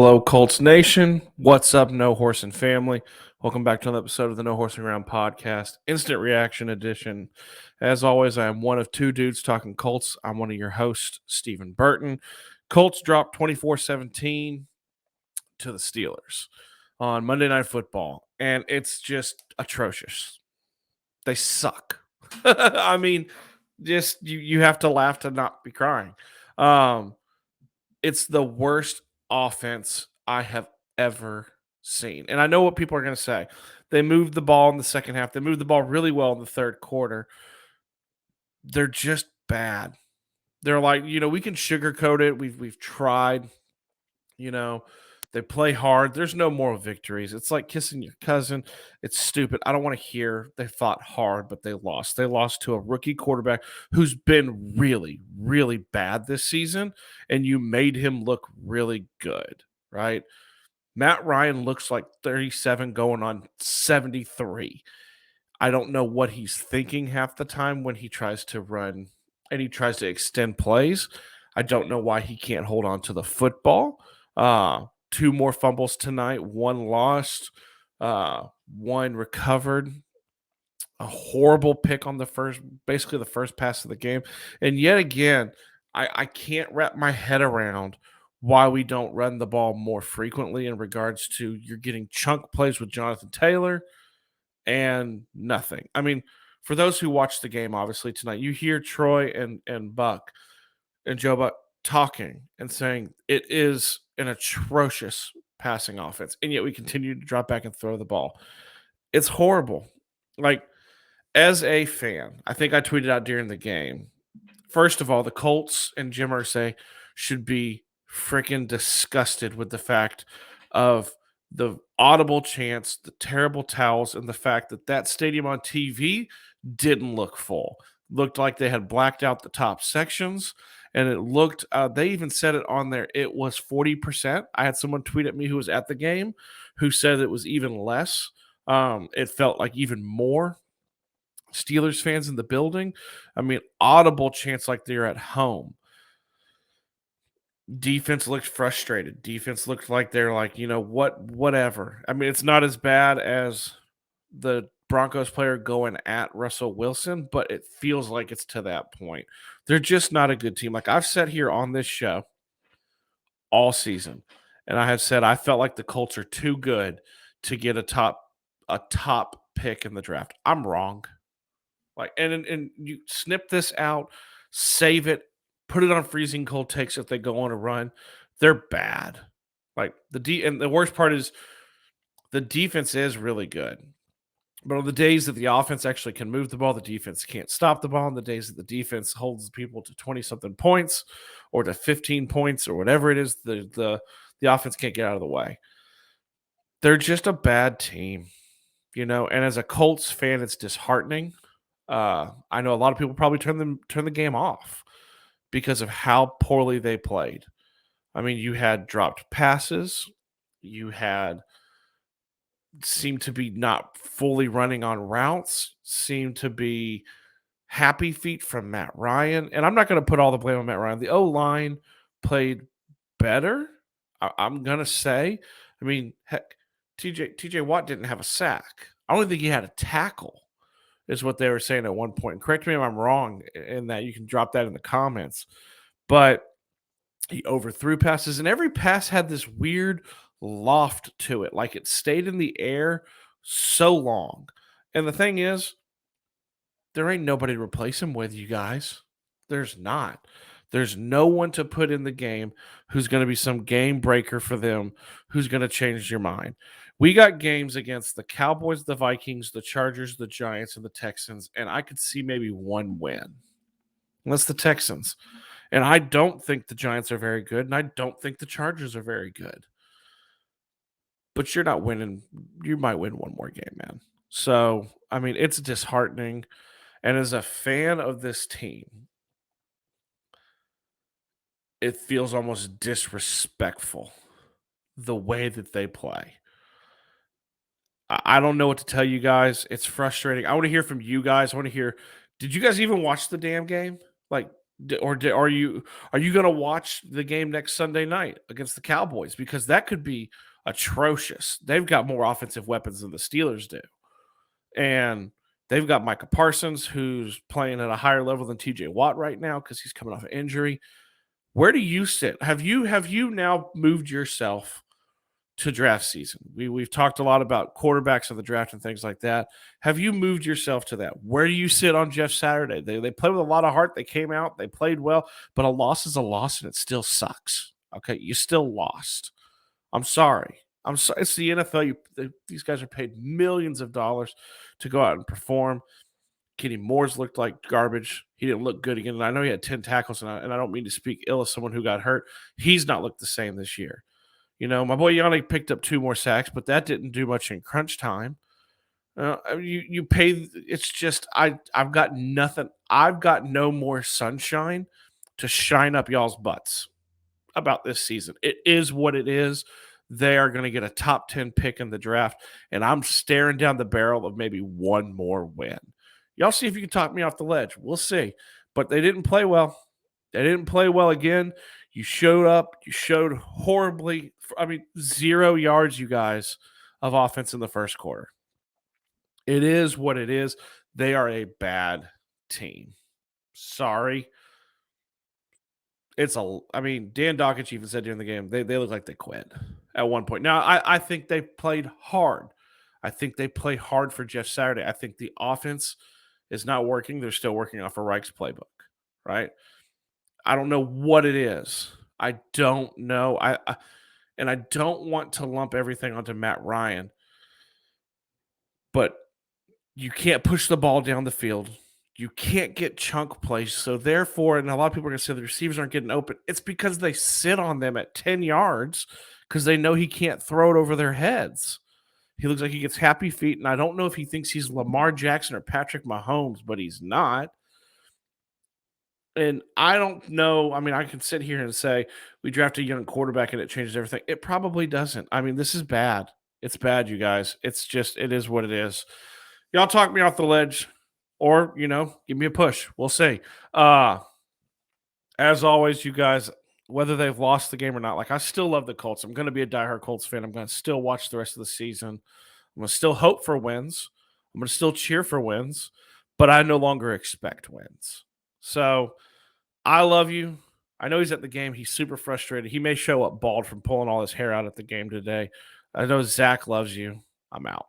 Hello, Colts Nation. What's up, No Horse and family? Welcome back to another episode of the No Horse and Ground podcast, instant reaction edition. As always, I am one of two dudes talking Colts. I'm one of your hosts, Stephen Burton. Colts dropped 24-17 to the Steelers on Monday Night Football, and it's just atrocious. They suck. I mean, just you have to laugh to not be crying. It's the worst offense I have ever seen. And I know what people are going to say. They moved the ball in the second half. They moved the ball really well in the third quarter. They're just bad. They're like, we can sugarcoat it. We've tried, you know. They play hard. There's no moral victories. It's like kissing your cousin. It's stupid. I don't want to hear they fought hard, but they lost. They lost to a rookie quarterback who's been really, really bad this season, and you made him look really good, right? Matt Ryan looks like 37 going on 73. I don't know what he's thinking half the time when he tries to run and he tries to extend plays. I don't know why he can't hold on to the football. Two more fumbles tonight, one lost, one recovered. A horrible pick on basically the first pass of the game. And yet again, I can't wrap my head around why we don't run the ball more frequently in regards to you're getting chunk plays with Jonathan Taylor and nothing. I mean, for those who watched the game, obviously tonight, you hear Troy and Buck and Joe Buck talking and saying it is an atrocious passing offense, and yet we continue to drop back and throw the ball. It's horrible. Like, as a fan, I think I tweeted out during the game. First of all, the Colts and Jim Irsay should be freaking disgusted with the fact of the audible chants, the terrible towels, and the fact that that stadium on TV didn't look full. Looked like they had blacked out the top sections, and it looked. They even said it on there. It was 40%. I had someone tweet at me who was at the game, who said it was even less. It felt like even more Steelers fans in the building. I mean, audible chants like they're at home. Defense looked frustrated. Defense looked like they're like, whatever. I mean, it's not as bad as the Broncos player going at Russell Wilson, but it feels like it's to that point. They're just not a good team. Like I've said here on this show all season, and I have said I felt like the Colts are too good to get a top pick in the draft. I'm wrong. Like, and you snip this out, save it, put it on freezing cold takes if they go on a run. They're bad. Like and the worst part is the defense is really good. But on the days that the offense actually can move the ball, the defense can't stop the ball. On the days that the defense holds people to 20-something points or to 15 points or whatever it is, the offense can't get out of the way. They're just a bad team, and as a Colts fan, it's disheartening. I know a lot of people probably turn the game off because of how poorly they played. I mean, you had dropped passes, you had seemed to be not fully running on routes, seemed to be happy feet from Matt Ryan. And I'm not going to put all the blame on Matt Ryan. The O-line played better, I'm going to say. I mean, heck, TJ Watt didn't have a sack. I don't think he had a tackle, is what they were saying at one point. And correct me if I'm wrong in that. You can drop that in the comments. But he overthrew passes, and every pass had this weird loft to it. Like it stayed in the air so long. And the thing is, there ain't nobody to replace him with, you guys. There's not. There's no one to put in the game who's going to be some game breaker for them, who's going to change your mind. We got games against the Cowboys, the Vikings, the Chargers, the Giants, and the Texans, and I could see maybe one win. Unless the Texans. And I don't think the Giants are very good, and I don't think the Chargers are very good. But you're not winning. You might win one more game, man. So, I mean, it's disheartening. And as a fan of this team, it feels almost disrespectful the way that they play. I don't know what to tell you guys. It's frustrating. I want to hear from you guys. I want to hear, did you guys even watch the damn game? Like, Are you going to watch the game next Sunday night against the Cowboys? Because that could be atrocious. They've got more offensive weapons than the Steelers do, and they've got Micah Parsons, who's playing at a higher level than T.J. Watt right now because he's coming off an injury. Where do you sit? Have you now moved yourself to draft season? We've talked a lot about quarterbacks of the draft and things like that. Have you moved yourself to that? Where do you sit on Jeff Saturday? They played with a lot of heart. They came out, they played well, but a loss is a loss and it still sucks. Okay, you still lost. I'm sorry. I'm sorry. It's the NFL. These guys are paid millions of dollars to go out and perform. Kenny Moore's looked like garbage. He didn't look good again. And I know he had 10 tackles, and I don't mean to speak ill of someone who got hurt. He's not looked the same this year. My boy Yannick picked up 2 more sacks, but that didn't do much in crunch time. You pay. It's just I've got nothing. I've got no more sunshine to shine up y'all's butts about this season. It is what it is. They are going to get a top 10 pick in the draft, and I'm staring down the barrel of maybe one more win. Y'all see if you can talk me off the ledge. We'll see. But they didn't play well. They didn't play well again. You showed up. You showed horribly. 0 yards, you guys, of offense in the first quarter. It is what it is. They are a bad team. Sorry. Dan Dockich even said during the game, they look like they quit at one point. Now, I think they played hard. I think they play hard for Jeff Saturday. I think the offense is not working. They're still working off a Reich's playbook, right? I don't know what it is. I don't know. And I don't want to lump everything onto Matt Ryan, but you can't push the ball down the field. You can't get chunk plays. So therefore, and a lot of people are going to say the receivers aren't getting open. It's because they sit on them at 10 yards because they know he can't throw it over their heads. He looks like he gets happy feet, and I don't know if he thinks he's Lamar Jackson or Patrick Mahomes, but he's not. And I don't know. I can sit here and say we draft a young quarterback and it changes everything. It probably doesn't. This is bad. It's bad, you guys. It is what it is. Y'all talk me off the ledge or, give me a push. We'll see. As always, you guys, whether they've lost the game or not, I still love the Colts. I'm going to be a diehard Colts fan. I'm going to still watch the rest of the season. I'm going to still hope for wins. I'm going to still cheer for wins, but I no longer expect wins. So I love you. I know he's at the game. He's super frustrated. He may show up bald from pulling all his hair out at the game today. I know Zach loves you. I'm out.